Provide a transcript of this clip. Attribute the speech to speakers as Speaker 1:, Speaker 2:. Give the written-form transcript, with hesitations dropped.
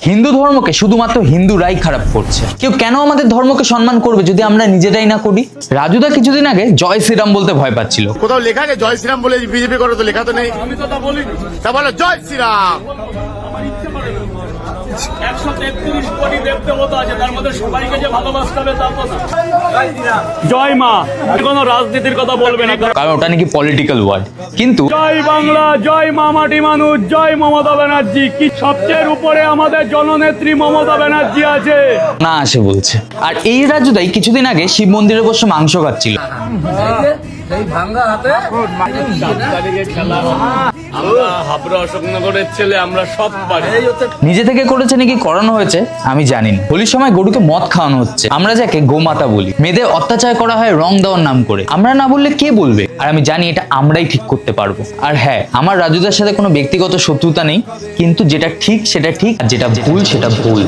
Speaker 1: হিন্দু ধর্মকে শুধুমাত্র হিন্দুরাই খারাপ করছে। কেউ কেন আমাদের ধর্মকে সম্মান করবে যদি আমরা নিজেরাই না করি? রাজুদা কিছুদিন আগে জয় শ্রীরাম বলতে ভয় পাচ্ছিল।
Speaker 2: কোথাও লেখা আছে জয় শ্রীরাম বলে বিজেপি করে? তো লেখা তো নেই। আমি কথা বলিনি। তা বলো জয় শ্রীরাম।
Speaker 3: 133 কোটি দেবদেবতা আছে, তার মধ্যে সবাইকে যে ভালোবাসতে হবে তা তো না। জয় মা, কোনো রাজনীতির কথা বলবে না,
Speaker 1: কারণ ওটা নাকি পলিটিক্যাল ওয়ার্ড। কিন্তু
Speaker 3: জয় বাংলা, জয় মা মাটি মানুষ, জয় মমতা ব্যানার্জি। কি সবচেয়ে উপরে আমাদের জননেত্রী মমতা ব্যানার্জি আছে
Speaker 1: না আসে বলছে। আর এই রাজুদাই কিছুদিন আগে শিব মন্দিরে বসে মাংস খাচ্ছিল।
Speaker 3: আমরা হাবড়া অশোকনগরের ছেলে, আমরা সব পারি।
Speaker 1: নিজে থেকে করেছে নাকি করানো হয়েছে আমি জানি না। হোলির সময় গরুকে মদ খাওয়ানো হচ্ছে, আমরা যাকে গোমাতা বলি। মেয়েদের অত্যাচার করা হয় রং দেওয়ার নাম করে। আমরা না বললে কে বলবে? আর আমি জানি এটা আমরাই ঠিক করতে পারবো। আর হ্যাঁ, আমার রাজুদার সাথে কোনো ব্যক্তিগত শত্রুতা নেই, কিন্তু যেটা ঠিক সেটা ঠিক, আর যেটা ভুল সেটা ভুল।